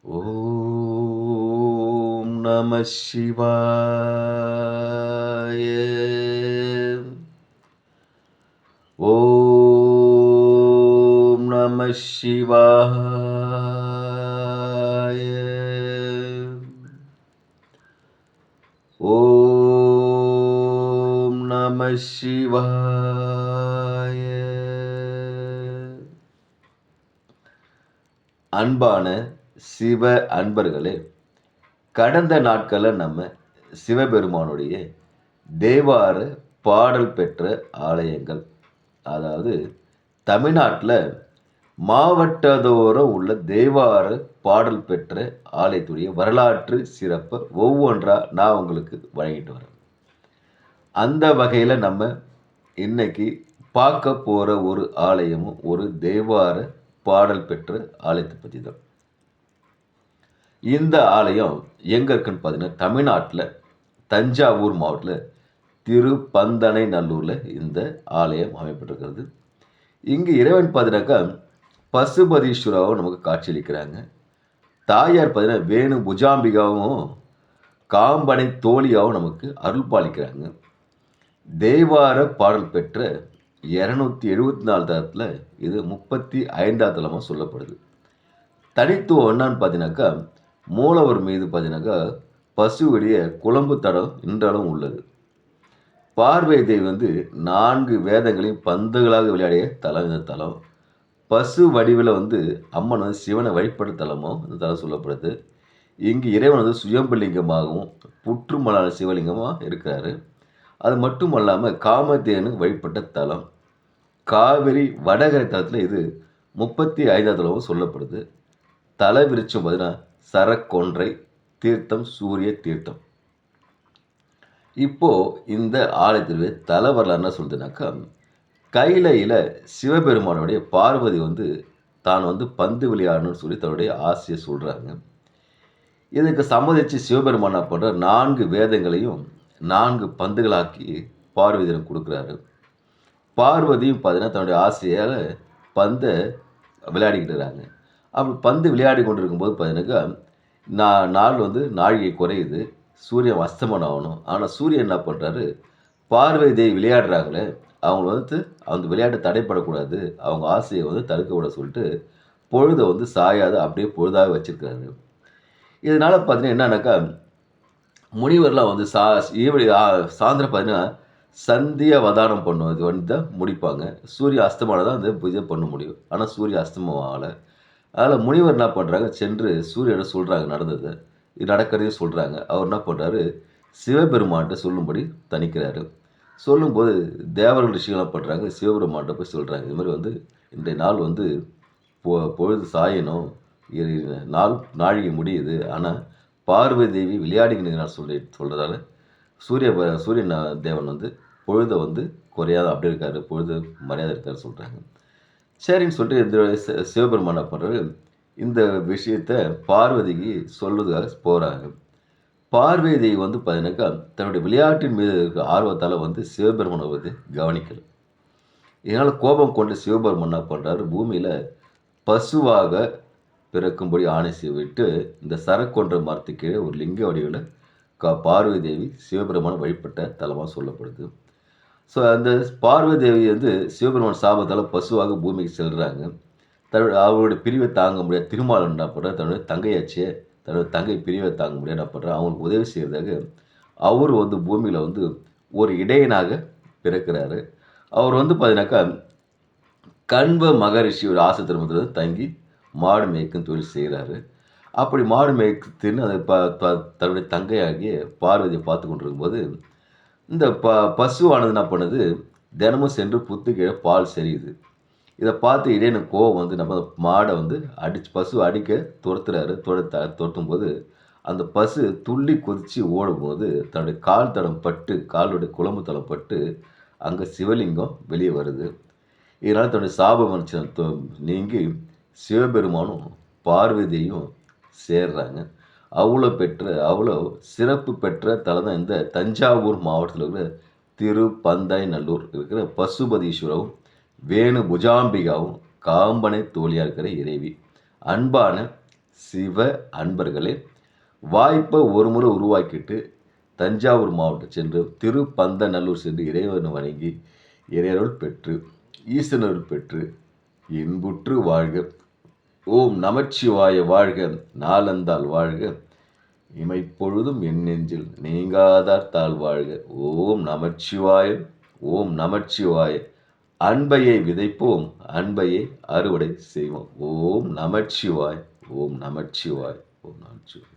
ஓம் நம சிவாய. ஓம் நம சிவாய. ஓம் நம சிவாய. அன்பான சிவ அன்பர்களே, கடந்த நாட்களில் நம்ம சிவபெருமானுடைய தேவார பாடல் பெற்ற ஆலயங்கள், அதாவது தமிழ்நாட்டில் மாவட்டதோறும் உள்ள தேவார பாடல் பெற்ற ஆலயத்துடைய வரலாற்று சிறப்பை ஒவ்வொன்றா நான் உங்களுக்கு வழங்கிட்டு வரேன். அந்த வகையில் நம்ம இன்னைக்கு பார்க்க போகிற ஒரு ஆலயமும் ஒரு தேவார பாடல் பெற்ற ஆலயத்தை பற்றி தான். இந்த ஆலயம் எங்கே இருக்குன்னு பார்த்தீங்கன்னா, தமிழ்நாட்டில் தஞ்சாவூர் மாவட்டத்தில் திருப்பந்தனை நல்லூரில் இந்த ஆலயம் அமைப்பட்டிருக்கிறது. இங்கு இறைவன் பார்த்தீங்கன்னாக்கா பசுபதீஸ்வராவும் நமக்கு காட்சியளிக்கிறாங்க. தாயார் பார்த்தீங்கன்னா வேணு புஜாம்பிகாவும் காம்பனை தோழியாகவும் நமக்கு அருள் பாலிக்கிறாங்க. தேவார பாடல் பெற்ற 274 தலத்தில் இது 35வது தலமாக சொல்லப்படுது. தனித்துவம் என்னன்னு பார்த்தீங்கன்னாக்கா, மூலவர் மீது பார்த்தீங்கன்னாக்கா பசுவுடைய குழம்பு தடம் இன்றாலும் உள்ளது. பார்வதி தேவி 4 வேதங்களையும் பந்துகளாக விளையாடிய தலம் இந்த தலம். பசு வடிவில் அம்மன் சிவனை வழிபட்ட தலமும் இந்த தலம் சொல்லப்படுது. இங்கு இறைவன் சுயம்பலிங்கமாகவும் புற்றுமலான சிவலிங்கமாக இருக்கிறாரு. அது மட்டும் அல்லாமல் காமதேனு வழிபட்ட தலம். காவிரி வடகரை தலத்தில் இது 35வது தலமும் சொல்லப்படுது. தல விருட்சம் பார்த்தீங்கன்னா சரக்கொன்றை தீர்த்தம், சூரிய தீர்த்தம். இப்போ இந்த ஆலயத்தினுடைய தல வரலாறு என்ன சொல்றதுனாக்கா, கைலையில் சிவபெருமானுடைய பார்வதி தான் பந்து விளையாடணும்னு சொல்லி தன்னுடைய ஆசையை சொல்கிறாங்க. இதுக்கு சம்மதித்து சிவபெருமான் என்ன பண்ணுறார், 4 வேதங்களையும் 4 பந்துகளாக்கி பார்வதியிடம் கொடுக்குறாரு. பார்வதியும் பார்த்தீங்கன்னா தன்னுடைய ஆசையால் பந்தை விளையாடிக்கிட்டுறாங்க. அப்படி பந்து விளையாடி கொண்டு இருக்கும்போது பார்த்தீங்கன்னாக்கா நாள் நாழிகை குறையுது, சூரியன் அஸ்தமனம் ஆகணும். ஆனால் சூரியன் என்ன பண்ணுறாரு, பார்வதி தேவி விளையாடுறாங்களே அவங்க அந்த விளையாட்டை தடைப்படக்கூடாது, அவங்க ஆசையை தடுக்க விட சொல்லிட்டு பொழுதை சாயாத அப்படியே பொழுதாக வச்சுருக்காரு. இதனால் பார்த்தீங்கன்னா என்னன்னாக்கா, முனிவர்லாம் சாயந்திரம் பார்த்தீங்கன்னா சந்தியா வதானம் பண்ணுவது தான் முடிப்பாங்க. சூரிய அஸ்தமானம் தான் பூஜை பண்ண முடியும். ஆனால் சூரிய அஸ்தமம் ஆகலை. அதில் முனிவர் என்ன பண்ணுறாங்க, சென்று சூரியனை சொல்கிறாங்க நடந்ததை, இது நடக்கிறதையும் சொல்கிறாங்க. அவர் என்ன பண்ணுறாரு, சிவபெருமான்கிட்ட சொல்லும்படி தணிக்கிறாரு. சொல்லும்போது தேவர்கள் ரிஷிகள்லாம் பண்ணுறாங்க, சிவபெருமான்கிட்ட போய் சொல்கிறாங்க, இது மாதிரி இன்றைய நாள் பொழுது சாயணும், நாள் நாழிகை முடியுது, ஆனால் பார்வதி தேவி விளையாடிக்கிட்டு சொல்கிறதால சூரியன் தேவன் பொழுதை குறையாத அப்படி இருக்காரு, பொழுது மரியாதை இருக்காரு சொல்கிறாங்க. சரின்னு சொல்லிட்டு இந்த சிவபெருமான் என்ன பண்ணுறாரு, இந்த விஷயத்தை பார்வதிக்கு சொல்கிறதுக்காக போகிறாங்க. பார்வதி தேவி பார்த்தீங்கன்னாக்கா தன்னுடைய விளையாட்டின் மீது இருக்கிற ஆர்வத்தால் சிவபெருமானை கவனிக்கலை. இதனால் கோபம் கொண்டு சிவபெருமான் என்ன பண்ணுறாரு, பூமியில் பசுவாக பிறக்கும்படி ஆணை செய்விட்டு இந்த சரக்கொன்ற மரத்துக்கு ஒரு லிங்க வடிவில் பார்வதி தேவி சிவபெருமானை வழிபட்ட தலமாக சொல்லப்படுது. ஸோ அந்த பார்வதி தேவி சிவபெருமான் சாபத்தால் பசுவாக பூமிக்கு செல்கிறாங்க. அவருடைய பிரிவை தாங்க முடியாது திருமாலன் என்ன பண்ணுறாரு, தன்னுடைய தங்கையாச்சியை தன்னுடைய தங்கை பிரிவை தாங்க முடியாது என்ன பண்ணுறாரு, அவங்களுக்கு உதவி செய்கிறதாக அவர் பூமியில் ஒரு இடையனாக பிறக்கிறாரு. அவர் பார்த்தீங்கன்னாக்கா கண்வ மகரிஷி ஒரு ஆசிரமத்தில் தங்கி மாடு மேய்க்கும் தொழில் செய்கிறாரு. அப்படி மாடு மேய்க்குன்னு அதை தன்னுடைய தங்கையாகிய பார்வதியை பார்த்து கொண்டு இருக்கும்போது இந்த பசுவானது என்ன பண்ணுது, தினமும் சென்று புத்துக்கீழே பால் செரியுது. இதை பார்த்து இடையனுக்கு கோவம் நம்ம மாடை பசு அடிக்க துரத்துறாரு. துரத்தும் போது அந்த பசு துள்ளி குதித்து ஓடும்போது தன்னுடைய கால் தடம் பட்டு, காலுடைய குழம்பு தடம் பட்டு அங்கே சிவலிங்கம் வெளியே வருது. இதனால் தன்னுடைய சாப மனுஷன் நீங்கி சிவபெருமானும் பார்வதியையும் சேர்றாங்க. அவ்வளோ சிறப்பு பெற்ற தலம் தான் இந்த தஞ்சாவூர் மாவட்டத்தில் இருக்கிற திருப்பந்தைநல்லூர் இருக்கிற பசுபதீஸ்வரவும் வேணு புஜாம்பிகாவும் காம்பனை தோழியாக இருக்கிற இறைவி. அன்பான சிவ அன்பர்களே, வாய்ப்பை ஒரு முறை உருவாக்கிட்டு தஞ்சாவூர் மாவட்டம் சென்று திருப்பந்தநல்லூர் சென்று இறைவனை வணங்கி இறையருள் பெற்று ஈசனருள் பெற்று இன்புற்று வாழ்க. ஓம் நமச்சிவாய வாழ்க. நாளந்தாள் வாழ்க. இமைப்பொழுதும் என் நெஞ்சில் நீங்காதார் தாழ்வாழ்க. ஓம் நமச்சிவாய. ஓம் நமச்சிவாய. அன்பையை விதைப்போம், அன்பையை அறுவடை செய்வோம். ஓம் நமச்சிவாய். ஓம் நமச்சிவாய். ஓம் நமச்சிவாய்.